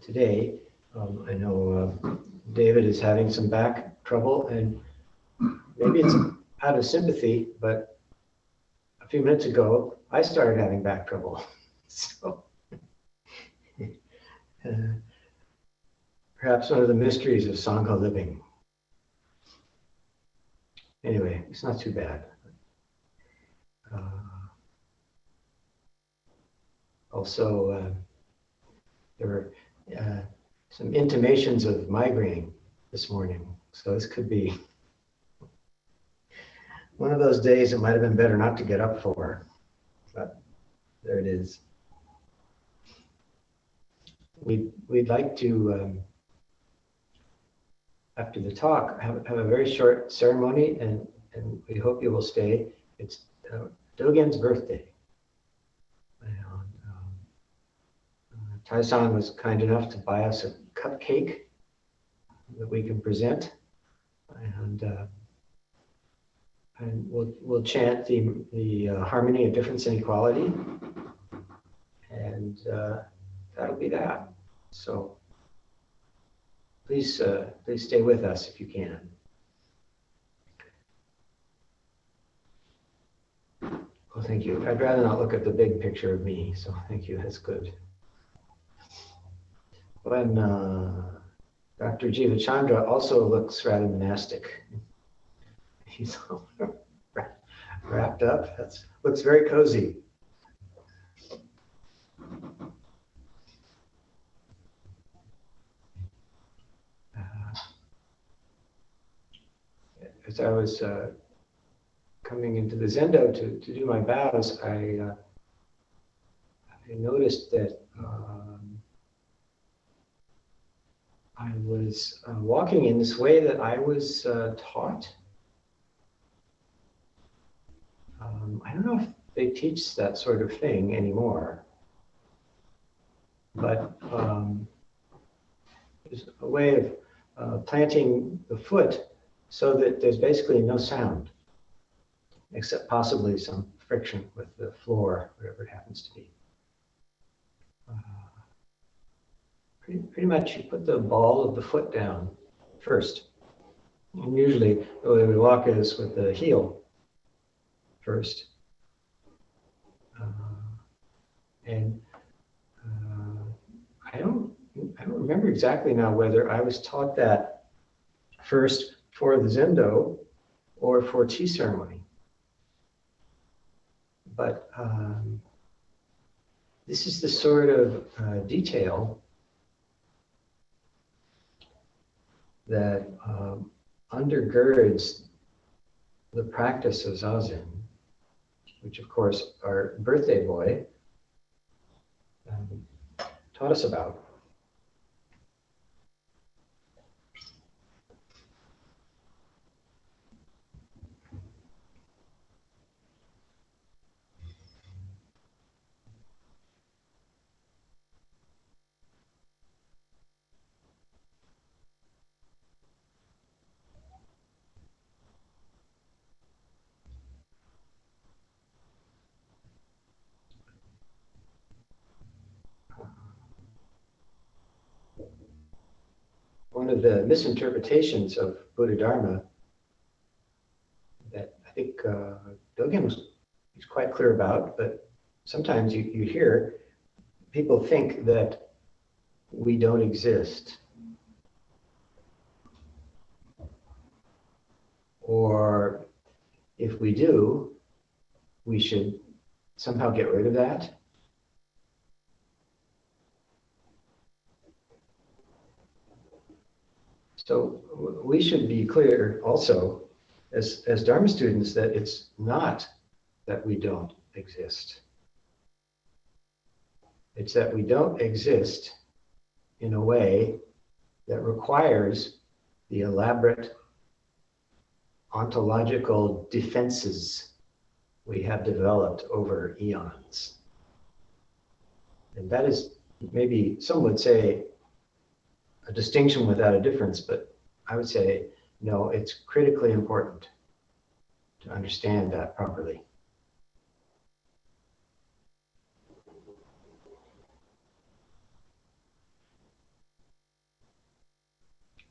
Today, I know David is having some back trouble, and maybe it's out of sympathy, but a few minutes ago, I started having back trouble. So perhaps one of the mysteries of sangha living. Anyway, it's not too bad. Also, there were some intimations of migraine this morning. So this could be one of those days it might have been better not to get up for, but there it is. We'd like to, after the talk, have a very short ceremony, and we hope you will stay. It's Dogen's birthday. Tai-san was kind enough to buy us a cupcake that we can present, and we'll chant the harmony of difference and equality, and that'll be that. So please stay with us if you can. Well, thank you. I'd rather not look at the big picture of me, so thank you. That's good. When Dr. Jivachandra also looks rather monastic. He's all wrapped up. Looks very cozy. As I was coming into the Zendo to do my bows, I noticed that I was walking in this way that I was taught. I don't know if they teach that sort of thing anymore, but there's a way of planting the foot so that there's basically no sound, except possibly some friction with the floor, whatever it happens to be. Pretty much you put the ball of the foot down first. And usually the way we walk is with the heel first. I don't remember exactly now whether I was taught that first for the Zendo or for tea ceremony. But this is the sort of detail that undergirds the practice of Zazen, which of course our birthday boy taught us about. One of the misinterpretations of Buddha Dharma that I think Dogen was quite clear about, but sometimes you hear people think that we don't exist, or if we do, we should somehow get rid of that. So we should be clear also as Dharma students that it's not that we don't exist. It's that we don't exist in a way that requires the elaborate ontological defenses we have developed over eons. And that is, maybe some would say, a distinction without a difference, but I would say, no, it's critically important to understand that properly.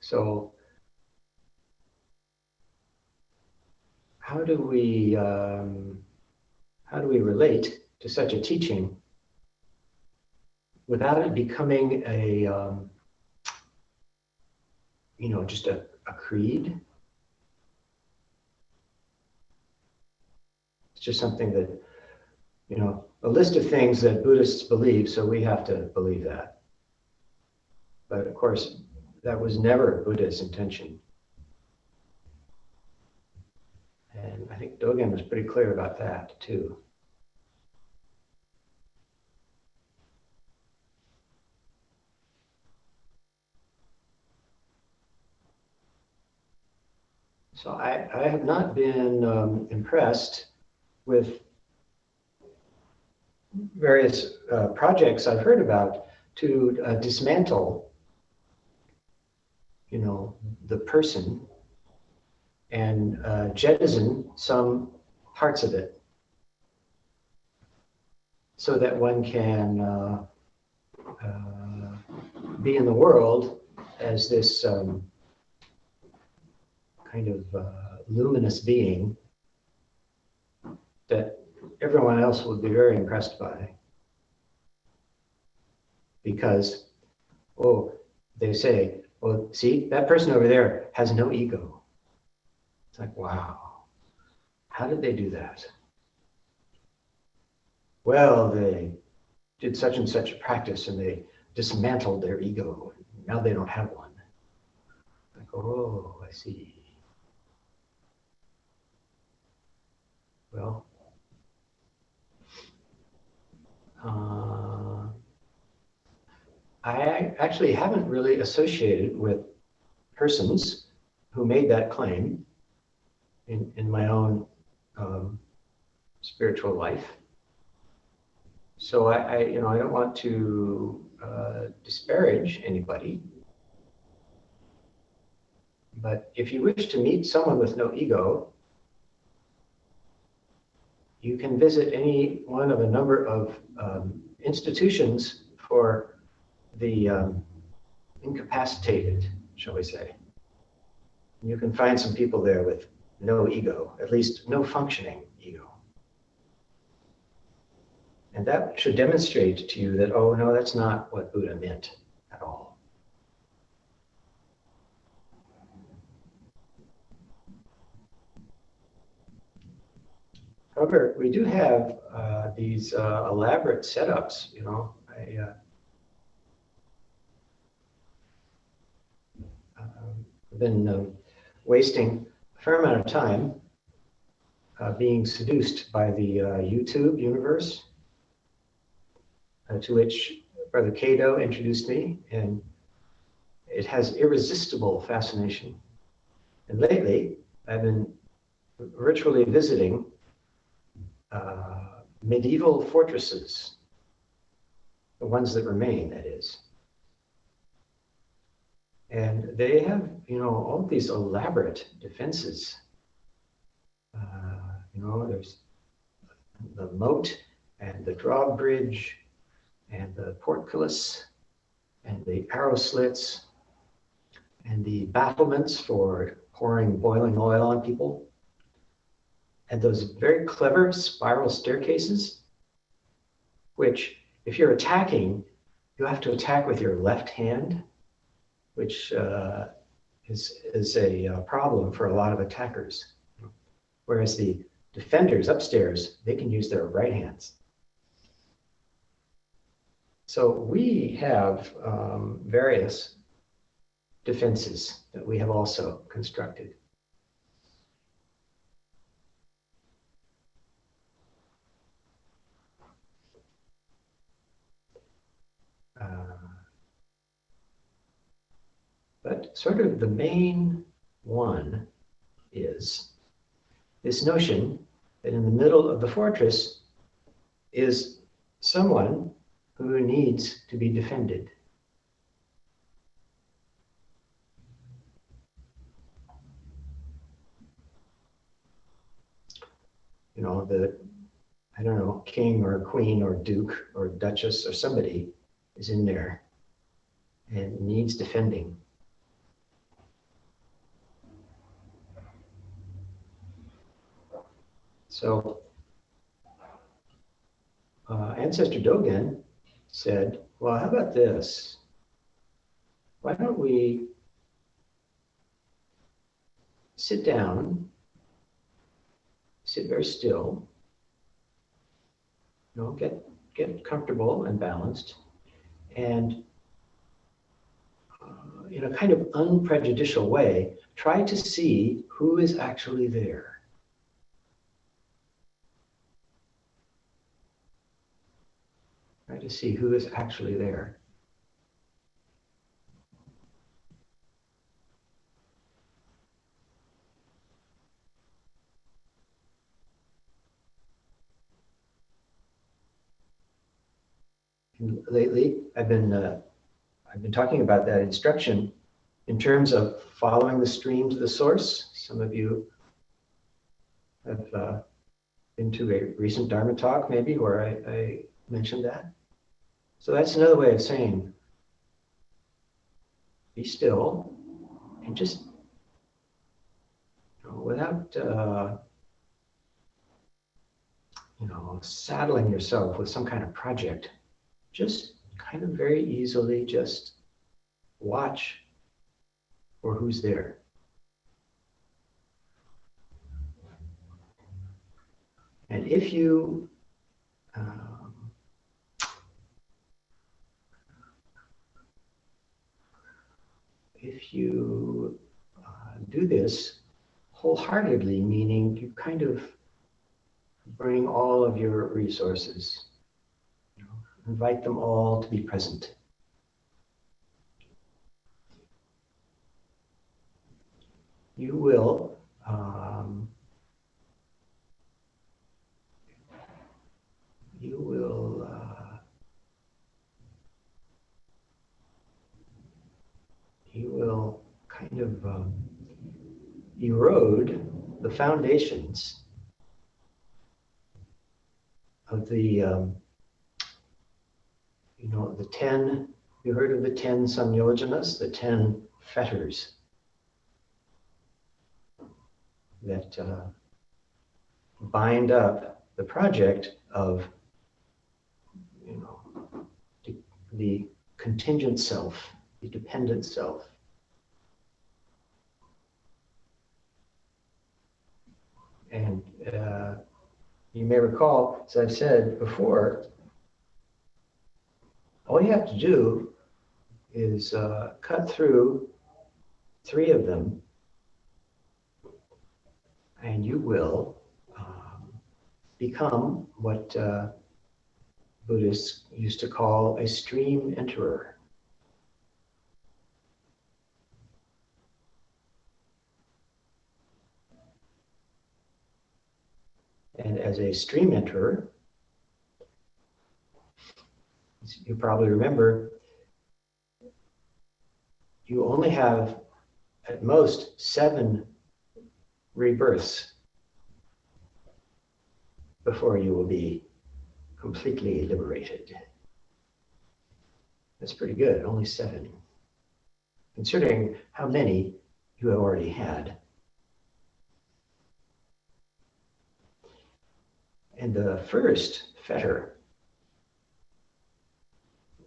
So how do we relate to such a teaching without it becoming a just a creed? It's just something that, a list of things that Buddhists believe, so we have to believe that. But of course, that was never Buddha's intention. And I think Dogen was pretty clear about that too. So I have not been impressed with various projects I've heard about to dismantle, the person and jettison some parts of it so that one can be in the world as this kind of luminous being that everyone else would be very impressed by. Because, they say, well, see, that person over there has no ego. It's like, wow, how did they do that? Well, they did such and such a practice and they dismantled their ego. Now they don't have one. Like, oh, I see. Well, I actually haven't really associated with persons who made that claim in my own spiritual life. So I don't want to disparage anybody. But if you wish to meet someone with no ego, you can visit any one of a number of institutions for the incapacitated, shall we say. You can find some people there with no ego, at least no functioning ego. And that should demonstrate to you that, oh no, that's not what Buddha meant at all. However, we do have these elaborate setups, I've been wasting a fair amount of time being seduced by the YouTube universe, to which Brother Cato introduced me, and it has irresistible fascination. And lately, I've been ritually visiting medieval fortresses, the ones that remain, that is. And they have, all of these elaborate defenses. There's the moat and the drawbridge and the portcullis and the arrow slits and the battlements for pouring boiling oil on people. And those very clever spiral staircases, which if you're attacking, you have to attack with your left hand, which is a problem for a lot of attackers. Whereas the defenders upstairs, they can use their right hands. So we have various defenses that we have also constructed. But sort of the main one is this notion that in the middle of the fortress is someone who needs to be defended. The king or queen or duke or duchess or somebody is in there and needs defending. So Ancestor Dogen said, well, how about this? Why don't we sit down, sit very still, get comfortable and balanced, and in a kind of unprejudicial way, try to see who is actually there. Try to see who is actually there. And lately, I've been talking about that instruction in terms of following the stream to the source. Some of you have been to a recent Dharma talk, maybe, where I mentioned that. So that's another way of saying, be still and just, without, saddling yourself with some kind of project, just kind of very easily just watch for who's there. And if you do this wholeheartedly, meaning you kind of bring all of your resources, invite them all to be present. You will kind of erode the foundations of the the 10, you heard of the 10 samyojanas, the 10 fetters that bind up the project of the contingent self, the dependent self. And you may recall, as I've said before, all you have to do is cut through 3 of them, and you will become what Buddhists used to call a stream enterer. And as a stream enterer, you probably remember, you only have at most 7 rebirths before you will be completely liberated. That's pretty good, only 7, considering how many you have already had. And the first fetter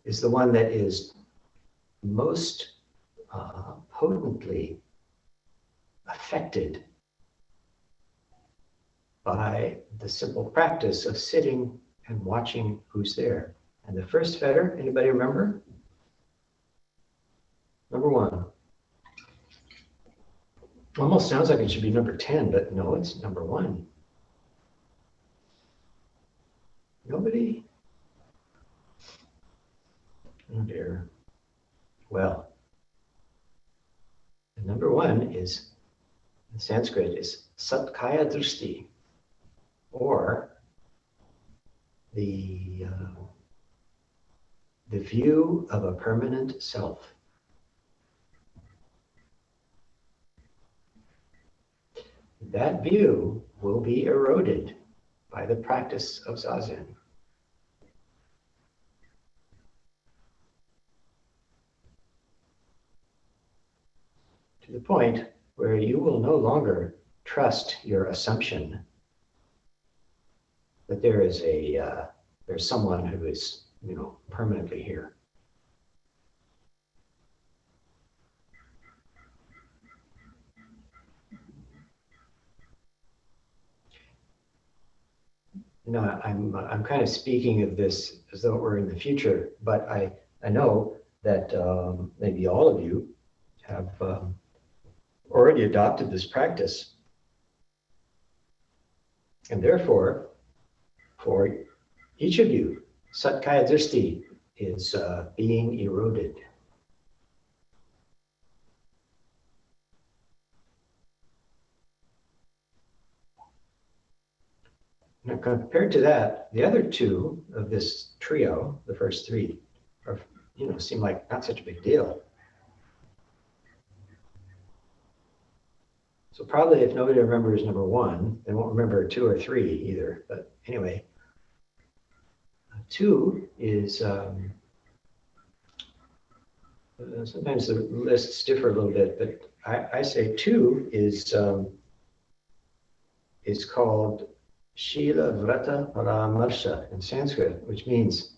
is the one that is most potently affected by the simple practice of sitting and watching who's there. And the first fetter, anybody remember? Number 1. Almost sounds like it should be number 10, but no, it's number 1. Nobody? Oh dear. Well, the number 1 is, in Sanskrit, is Satkaya Drishti, or the view of a permanent self. That view will be eroded by the practice of Zazen. To the point where you will no longer trust your assumption that there is there's someone who is, permanently here. I'm kind of speaking of this as though we're in the future, but I know that maybe all of you have already adopted this practice. And therefore, for each of you, Satkaya Drishti is being eroded. Now, compared to that, the other two of this trio, the first three, are, seem like not such a big deal. So probably if nobody remembers number one, they won't remember two or three either. But anyway, two is, sometimes the lists differ a little bit, but I say two is called Shila Vrata Paramarsha in Sanskrit, which means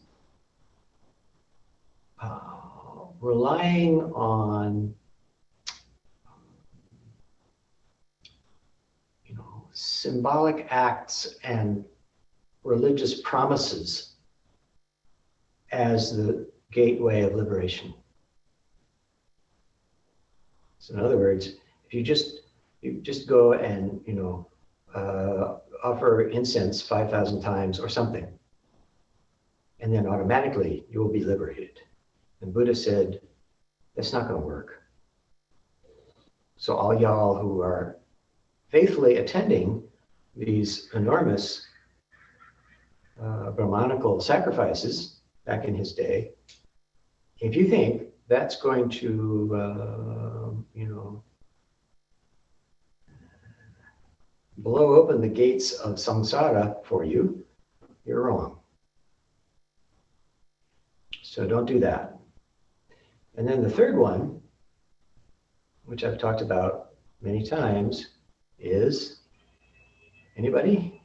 relying on symbolic acts and religious promises as the gateway of liberation. So in other words, if you just go and offer incense 5,000 times or something, and then automatically you will be liberated. And Buddha said, that's not going to work. So all y'all who are faithfully attending these enormous Brahmanical sacrifices back in his day, if you think that's going to, blow open the gates of samsara for you, you're wrong. So don't do that. And then the third one, which I've talked about many times, is, anybody?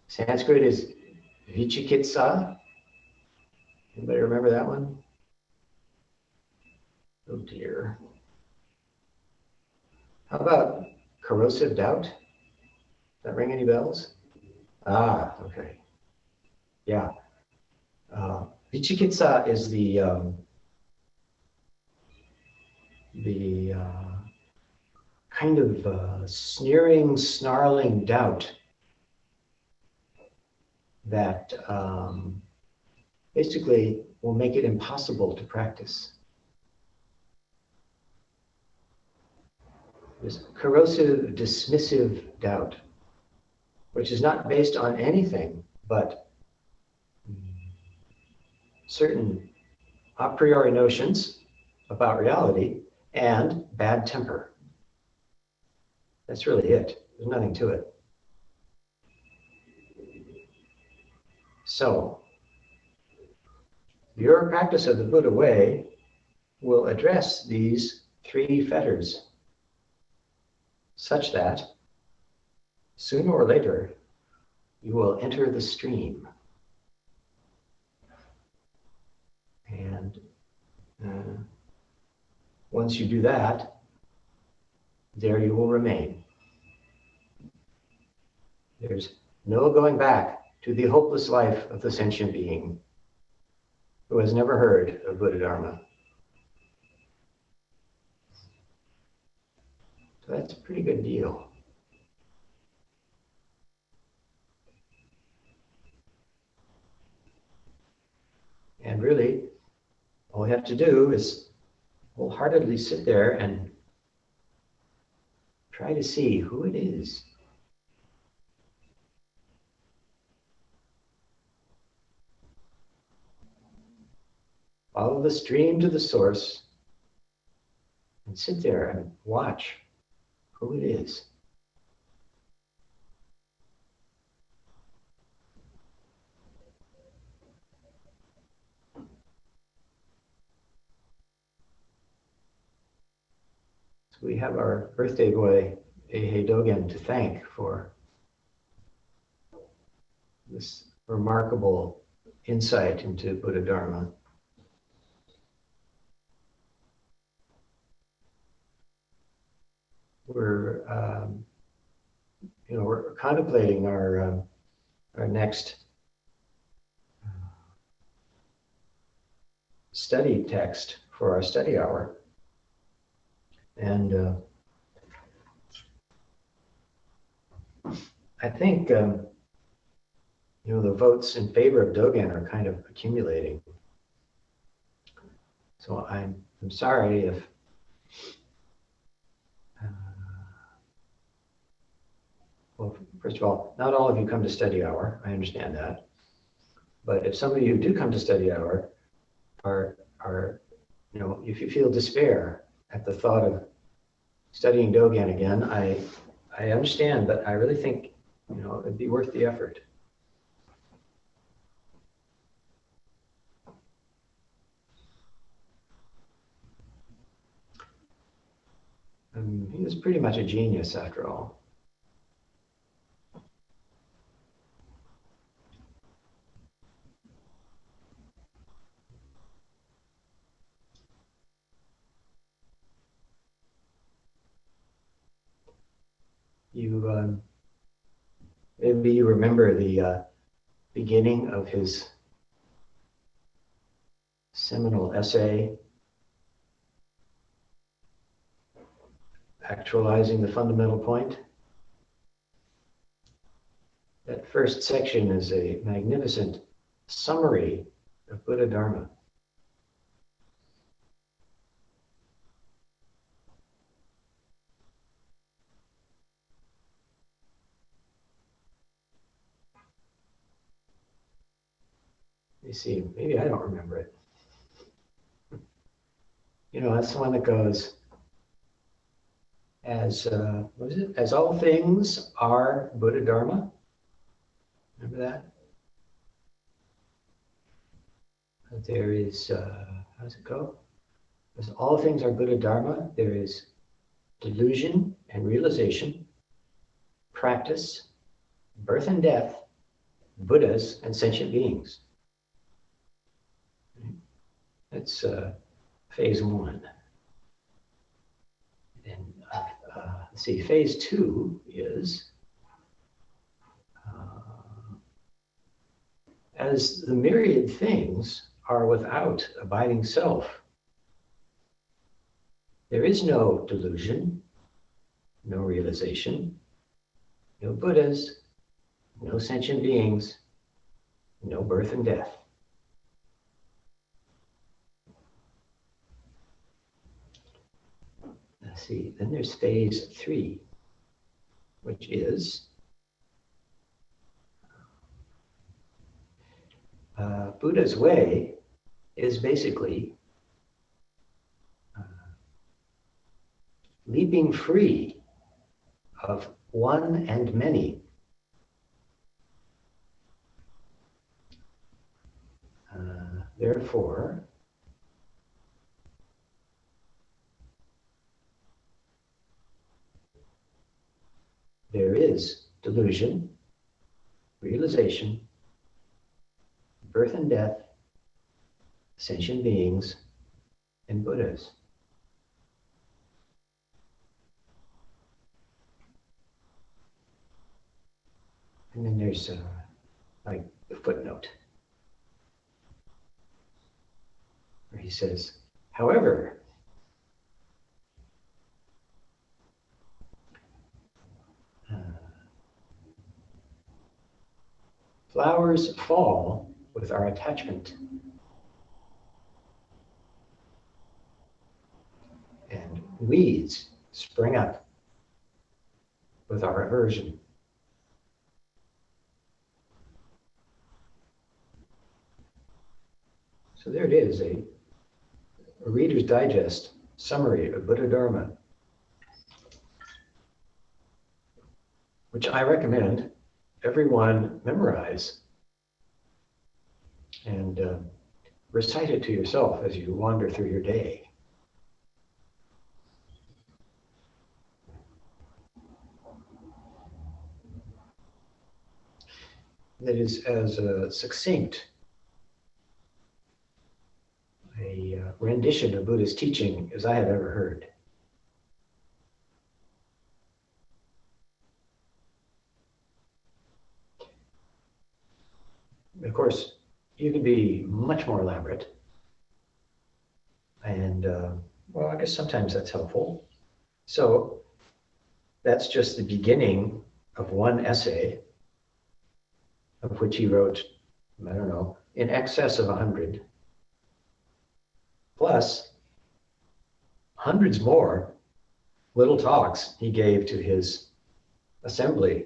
Sanskrit is vichikitsa. Anybody remember that one? Oh dear. How about corrosive doubt? Does that ring any bells? Ah, okay. Yeah. Vichikitsa is the kind of sneering, snarling doubt that basically will make it impossible to practice. This corrosive, dismissive doubt, which is not based on anything but certain a priori notions about reality and bad temper. That's really it. There's nothing to it. So, your practice of the Buddha way will address these three fetters such that sooner or later you will enter the stream. And once you do that, there you will remain. There's no going back to the hopeless life of the sentient being who has never heard of Buddha Dharma. So that's a pretty good deal. And really, all we have to do is wholeheartedly sit there and try to see who it is. Follow the stream to the source and sit there and watch who it is. So we have our birthday boy Eihei Dogen to thank for this remarkable insight into Buddha Dharma. We're, we're contemplating our next study text for our study hour, and I think the votes in favor of Dogen are kind of accumulating. So I'm sorry if well, first of all, not all of you come to study hour. I understand that. But if some of you do come to study hour, are if you feel despair at the thought of studying Dogen again, I understand, but I really think it'd be worth the effort. He was pretty much a genius after all. Maybe you remember the beginning of his seminal essay, Actualizing the Fundamental Point. That first section is a magnificent summary of Buddha Dharma. You see, maybe I don't remember it. That's the one that goes, as all things are Buddha Dharma. Remember that? There is, how does it go? As all things are Buddha Dharma, there is delusion and realization, practice, birth and death, Buddhas and sentient beings. That's phase one. And let's see, phase two is as the myriad things are without abiding self, there is no delusion, no realization, no Buddhas, no sentient beings, no birth and death. Let's see, then there's phase three, which is Buddha's way is basically leaping free of one and many. Therefore, there is delusion, realization, birth and death, sentient beings, and Buddhas. And then there's like the footnote, where he says, however, flowers fall with our attachment, and weeds spring up with our aversion. So there it is, a Reader's Digest summary of Buddha Dharma, which I recommend everyone memorize and recite it to yourself as you wander through your day. that is as succinct a rendition of Buddha's teaching as I have ever heard. Of course, you can be much more elaborate. And, well, I guess sometimes that's helpful. So that's just the beginning of one essay, of which he wrote, I don't know, in excess of 100, plus hundreds more little talks he gave to his assembly.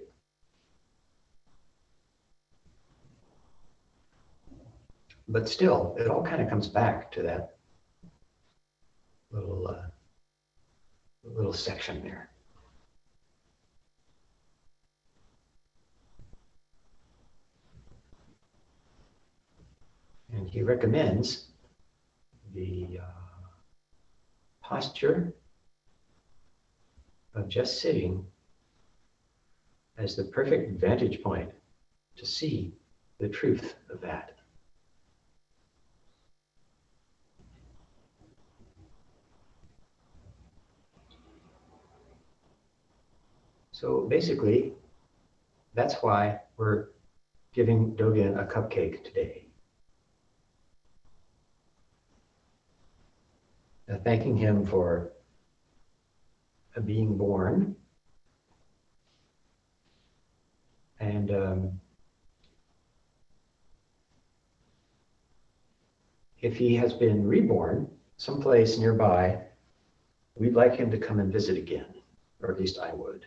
But still, it all kind of comes back to that little section there. And he recommends the posture of just sitting as the perfect vantage point to see the truth of that. So basically, that's why we're giving Dogen a cupcake today. Thanking him for being born. And if he has been reborn someplace nearby, we'd like him to come and visit again, or at least I would.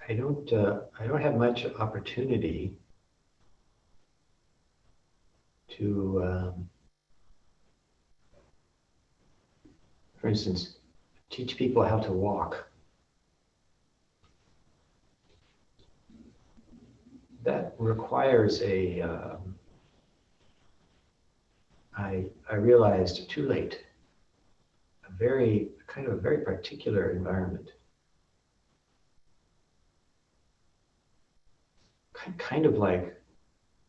I don't have much opportunity to, for instance, teach people how to walk. That requires I realized too late, a very particular environment. Kind of like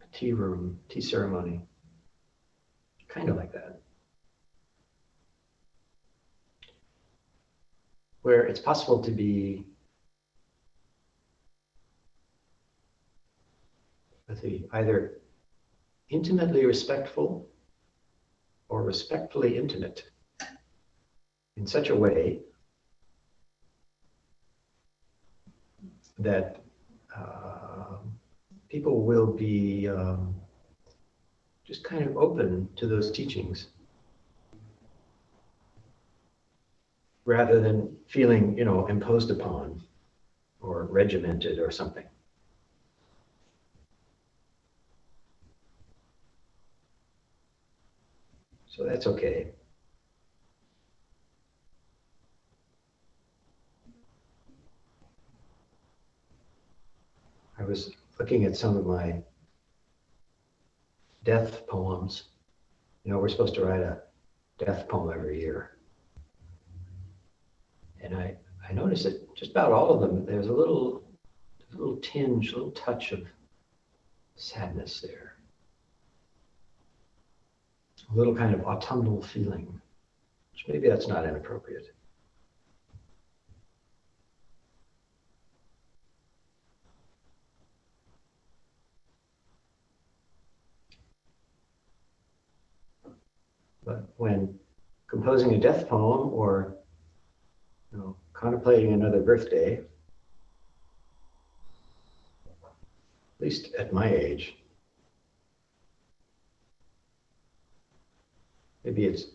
a tea room, tea ceremony. Kind of like that. Where it's possible to be, let's see, either intimately respectful or respectfully intimate in such a way that people will be just kind of open to those teachings rather than feeling, imposed upon or regimented or something. So that's okay. I was looking at some of my death poems. We're supposed to write a death poem every year. And I noticed that just about all of them, there's a little tinge, a little touch of sadness there. A little kind of autumnal feeling, which maybe that's not inappropriate. But when composing a death poem or contemplating another birthday, at least at my age, maybe it's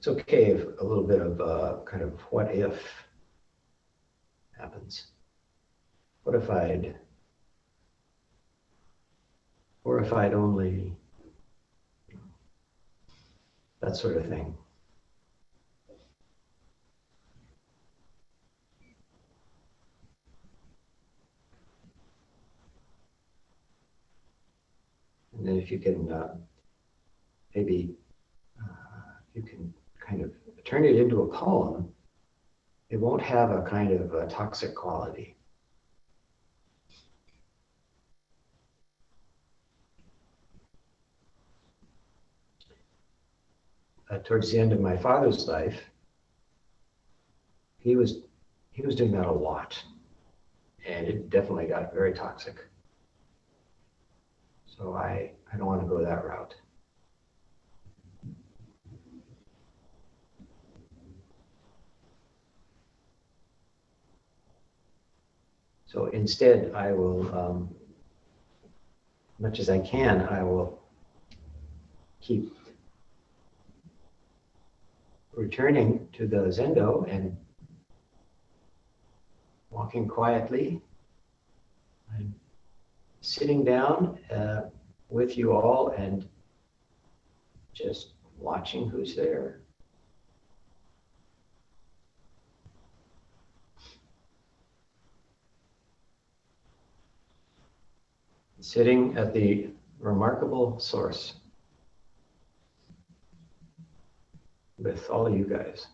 okay if a little bit of kind of what if happens. What if I'd only that sort of thing. And then if you can maybe you can kind of turn it into a poem, it won't have a kind of a toxic quality. Towards the end of my father's life, he was doing that a lot, and it definitely got very toxic. So I don't want to go that route. So instead, I will, much as I can, I will keep returning to the Zendo and walking quietly. I'm sitting down with you all and just watching who's there. Sitting at the remarkable source with all of you guys.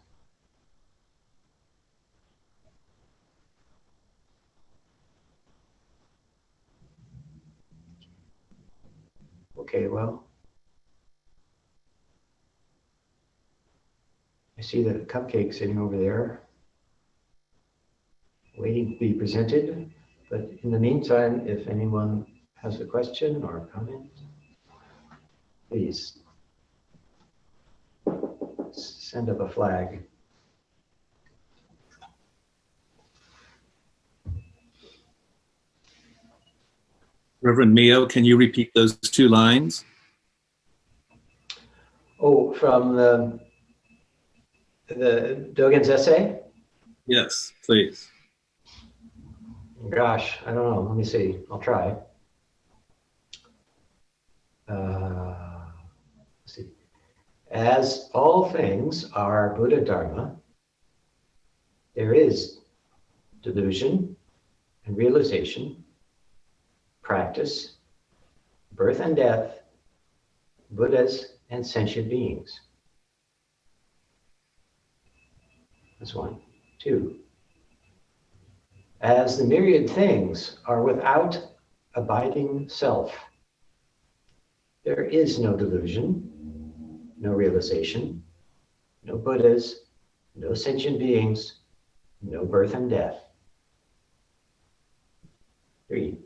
Okay, well, I see the cupcake sitting over there, waiting to be presented. But in the meantime, if anyone has a question or a comment, please send up a flag. Reverend Myō, can you repeat those 2 lines? Oh, from the Dogen's essay? Yes, please. Gosh, I don't know. Let me see. I'll try. Let's see. As all things are Buddha Dharma, there is delusion and realization, practice, birth and death, Buddhas and sentient beings. That's 1. 2. As the myriad things are without abiding self, there is no delusion, no realization, no Buddhas, no sentient beings, no birth and death. 3.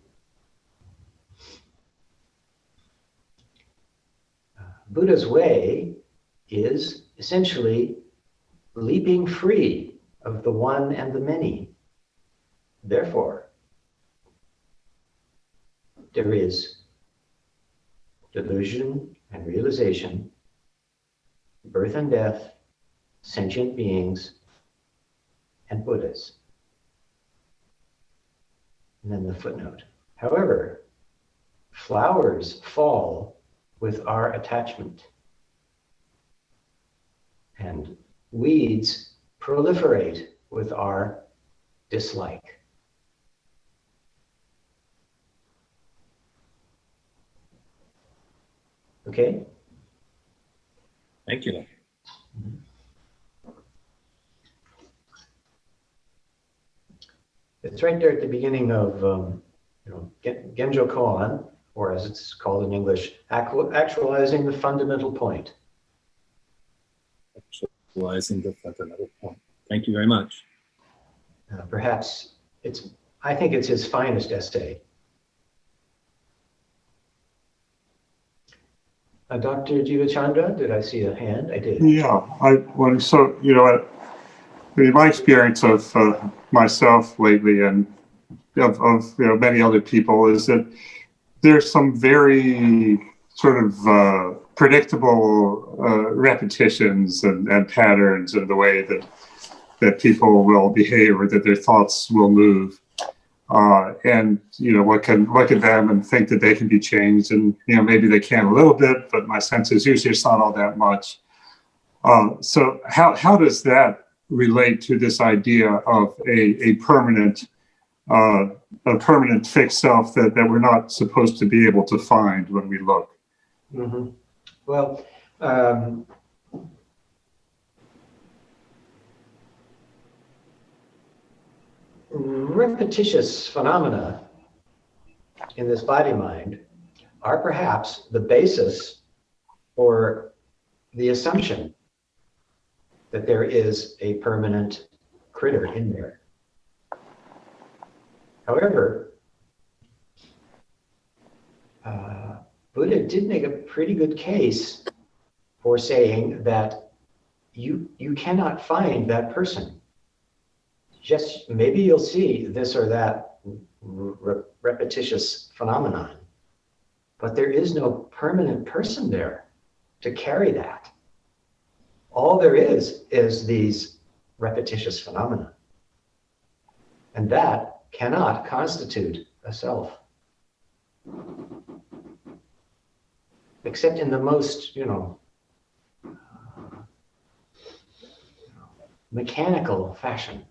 Buddha's way is essentially leaping free of the one and the many. Therefore, there is delusion and realization, birth and death, sentient beings, and Buddhas. And then the footnote. However, flowers fall with our attachment, and weeds proliferate with our dislike. Okay? Thank you. It's right there at the beginning of Genjo Koan, or as it's called in English, actualizing the fundamental point. Actualizing the fundamental point. Thank you very much. Perhaps I think it's his finest essay. Dr. Jivachandra, did I see a hand? I did. Yeah, my experience of myself lately and of many other people is that there's some very sort of predictable repetitions and patterns in the way that people will behave or that their thoughts will move. And what can look at them and think that they can be changed, and maybe they can a little bit, but my sense is usually it's not all that much. So how does that relate to this idea of a permanent fixed self that we're not supposed to be able to find when we look? Mm-hmm. Well, repetitious phenomena in this body-mind are perhaps the basis for the assumption that there is a permanent critter in there. However, Buddha did make a pretty good case for saying that you cannot find that person. Just maybe you'll see this or that repetitious phenomenon, but there is no permanent person there to carry that. All there is these repetitious phenomena. And that cannot constitute a self. Except in the most, mechanical fashion.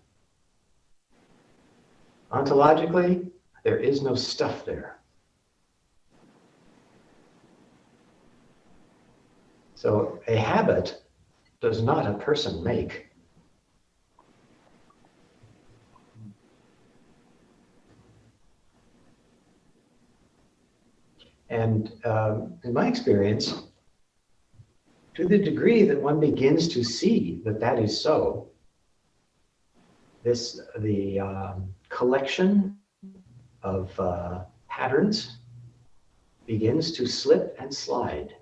Ontologically, there is no stuff there. So a habit does not a person make. And in my experience, to the degree that one begins to see that that is so, the collection of patterns begins to slip and slide.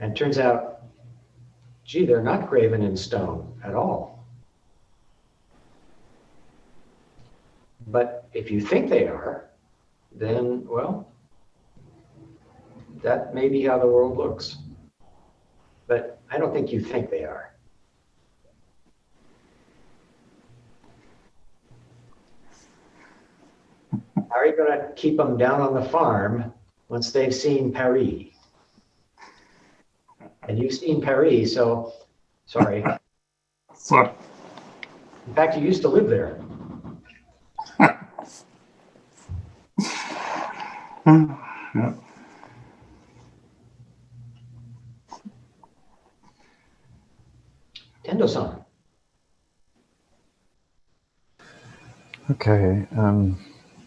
And it turns out, gee, they're not graven in stone at all. But if you think they are, then, well, that may be how the world looks. But I don't think you think they are. How are you going to keep them down on the farm once they've seen Paris? And you've seen Paris, so sorry. So, In fact, you used to live there. yeah. Tendo-san. Okay, I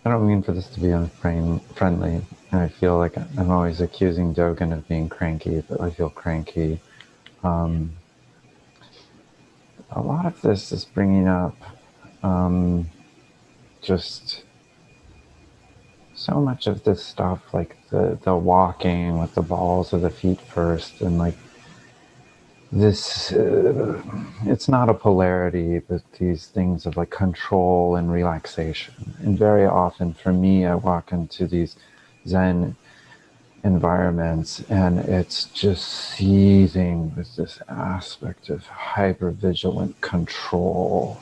don't mean for this to be unfriendly. I feel like I'm always accusing Dogen of being cranky, but I feel cranky. A lot of this is bringing up just so much of this stuff, like the walking with the balls of the feet first, and like this, it's not a polarity, but these things of like control and relaxation. And very often for me, I walk into these Zen environments and it's just seething with this aspect of hypervigilant control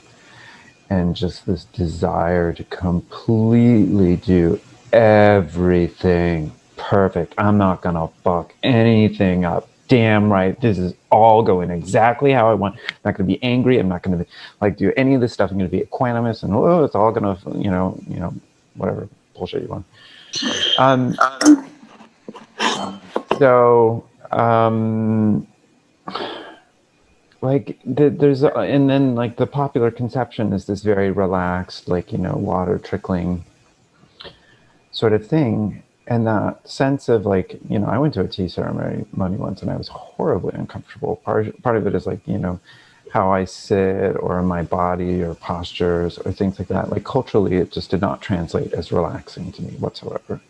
and just this desire to completely do everything perfect. I'm not gonna fuck anything up. Damn right, this is all going exactly how I want. I'm not going to be angry. I'm not going to like do any of this stuff. I'm going to be equanimous, and it's all going to, whatever bullshit you want. And then like the popular conception is this very relaxed, like water trickling sort of thing. And that sense of like, I went to a tea ceremony once and I was horribly uncomfortable. Part of it is like, how I sit or my body or postures or things like that. Like culturally, it just did not translate as relaxing to me whatsoever.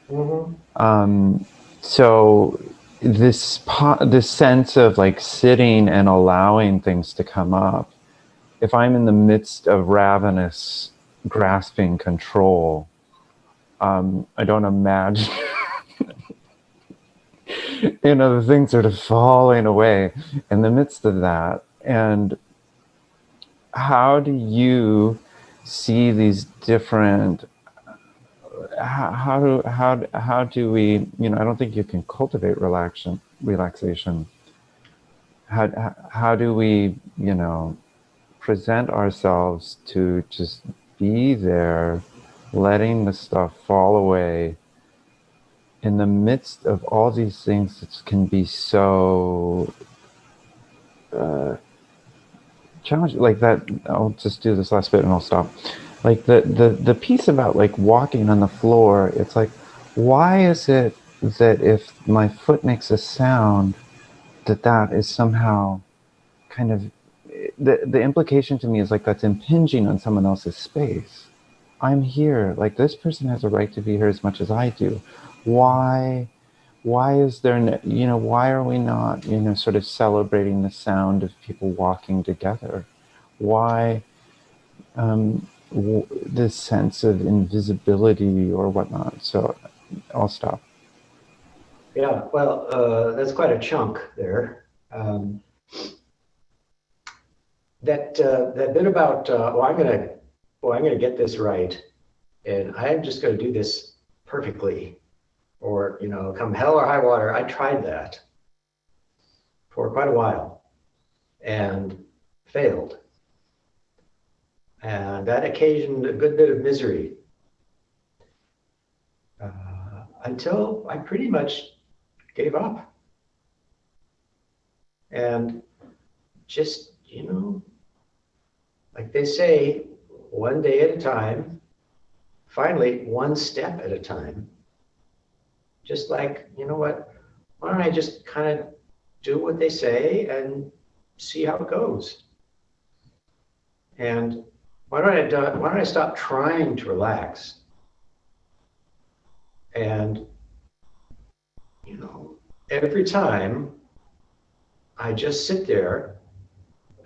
Mm-hmm. So this sense of like sitting and allowing things to come up, if I'm in the midst of ravenous grasping control, I don't imagine, the things sort of falling away in the midst of that. And how do you see these different how do we, you know, I don't think you can cultivate relaxation. How do we, you know, present ourselves to just be there, letting the stuff fall away in the midst of all these things that can be so challenging, like that. I'll just do this last bit and I'll stop. Like the piece about like walking on the floor, it's like, why is it that if my foot makes a sound, that is somehow kind of, the implication to me is like that's impinging on someone else's space. I'm here, like this person has a right to be here as much as I do. Why is there you know, why are we not, you know, sort of celebrating the sound of people walking together? Why this sense of invisibility or whatnot? So I'll stop. Yeah, well, that's quite a chunk there. That bit about I'm gonna get this right, and I'm just gonna do this perfectly, or you know, come hell or high water. I tried that for quite a while and failed, and that occasioned a good bit of misery until I pretty much gave up and just, you know, like they say, one day at a time, finally, one step at a time. Just like, you know what, why don't I just kind of do what they say and see how it goes? And why don't I stop trying to relax? And, you know, every time I just sit there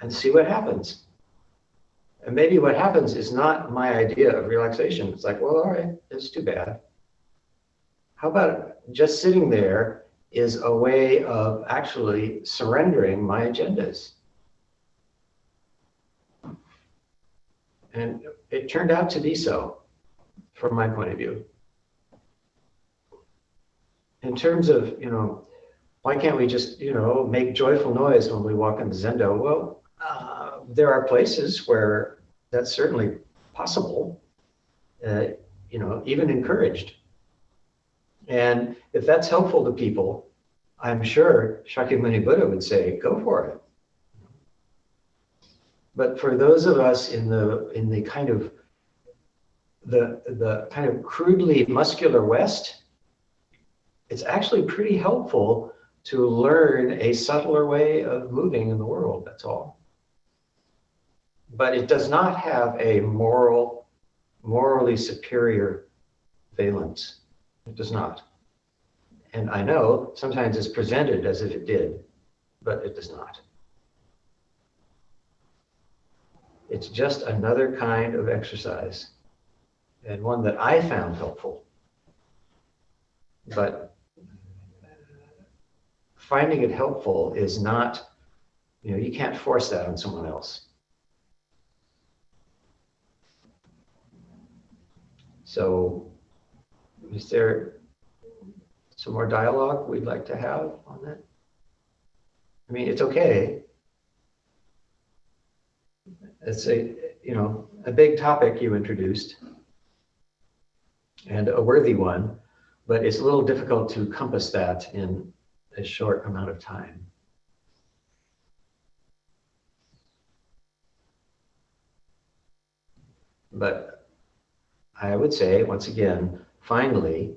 and see what happens. And maybe what happens is not my idea of relaxation. It's like, well, all right, it's too bad. How about just sitting there is a way of actually surrendering my agendas? And it turned out to be so, from my point of view. In terms of, you know, why can't we just, you know, make joyful noise when we walk in the Zendo? Well, there are places where that's certainly possible, you know, even encouraged. And if that's helpful to people, I'm sure Shakyamuni Buddha would say, go for it. But for those of us in the kind of the kind of crudely muscular West, it's actually pretty helpful to learn a subtler way of moving in the world, that's all. But it does not have a morally superior valence. It does not. And I know sometimes it's presented as if it did, but it does not. It's just another kind of exercise, and one that I found helpful. But finding it helpful is not, you know, you can't force that on someone else. So is there some more dialogue we'd like to have on that? I mean, it's okay. It's a, you know, a big topic you introduced and a worthy one, but it's a little difficult to compass that in a short amount of time. But I would say, once again, finally,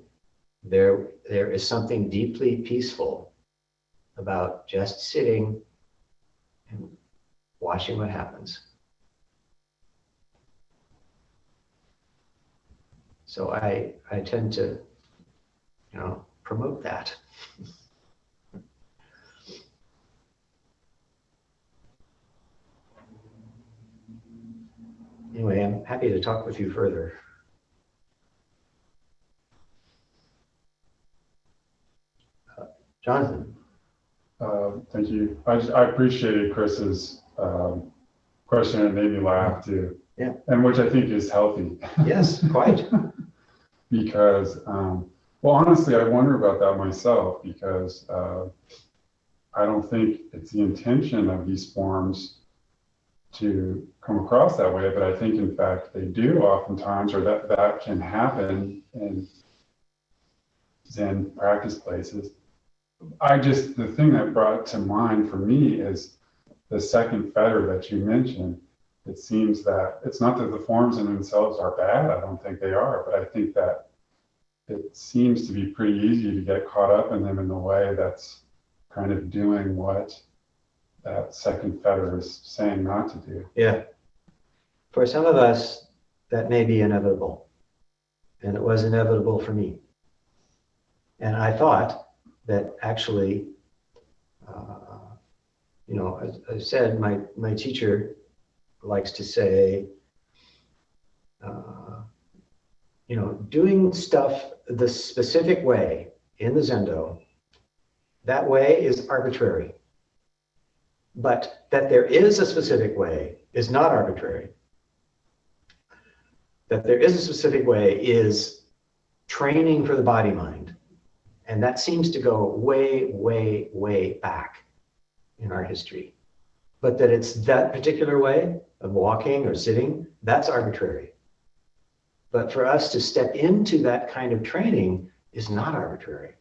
there is something deeply peaceful about just sitting and watching what happens. So I tend to, you know, promote that. Anyway, I'm happy to talk with you further. Jonathan. Thank you. I appreciated Chris's question. It made me laugh too. Yeah. And which I think is healthy. Yes, quite. because, well, honestly, I wonder about that myself because I don't think it's the intention of these forms to come across that way, but I think in fact they do oftentimes, or that can happen in Zen practice places. The thing that brought to mind for me is the second fetter that you mentioned. It seems that it's not that the forms in themselves are bad, I don't think they are, but I think that it seems to be pretty easy to get caught up in them in a way that's kind of doing what that second fetter is saying not to do. Yeah. For some of us, that may be inevitable. And it was inevitable for me. And I thought that actually, as I said, my teacher likes to say, doing stuff the specific way in the Zendo, that way is arbitrary. But that there is a specific way is not arbitrary. That there is a specific way is training for the body mind. And that seems to go way, way, way back in our history. But that it's that particular way of walking or sitting, that's arbitrary. But for us to step into that kind of training is not arbitrary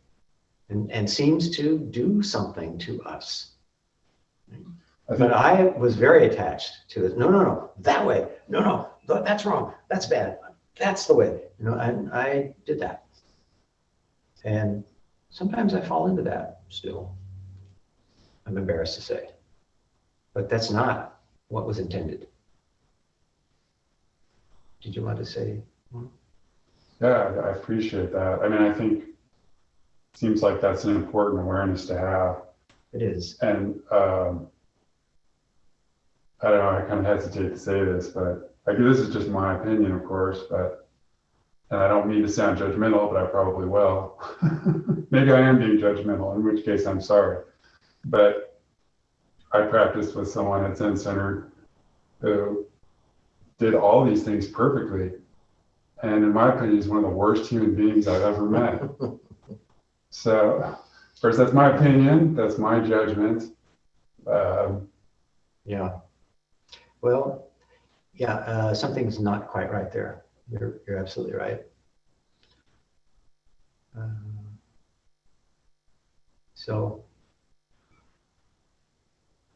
and seems to do something to us. But I was very attached to it. No, that way. No, that's wrong. That's bad. That's the way. And I did that. And sometimes I fall into that still. I'm embarrassed to say. But that's not what was intended. Did you want to say more? Yeah, I appreciate that. I mean, I think it seems like that's an important awareness to have. It is. And I don't know, I kind of hesitate to say this, but this is just my opinion, of course, and I don't mean to sound judgmental, but I probably will. Maybe I am being judgmental, in which case I'm sorry. But I practiced with someone at Zen Center who did all these things perfectly. And in my opinion, he's one of the worst human beings I've ever met. So, of course, that's my opinion. That's my judgment. Yeah. Well, yeah, something's not quite right there. You're absolutely right. So,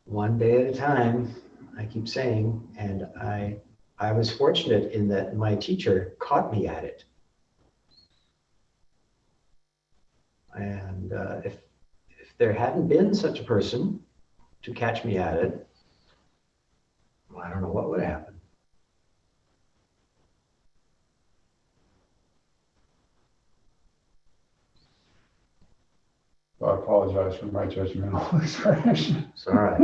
one day at a time, I keep saying, and I was fortunate in that my teacher caught me at it. And if there hadn't been such a person to catch me at it, well, I don't know what would happen. I apologize for my judgmental expression. It's all right.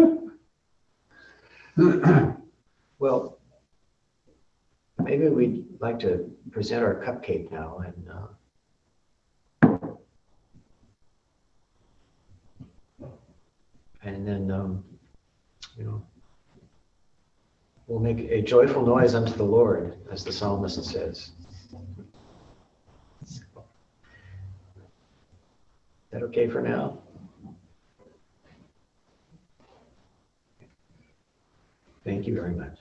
Well, maybe we'd like to present our cupcake now, and then we'll make a joyful noise unto the Lord, as the psalmist says. Is that okay for now? Thank you very much.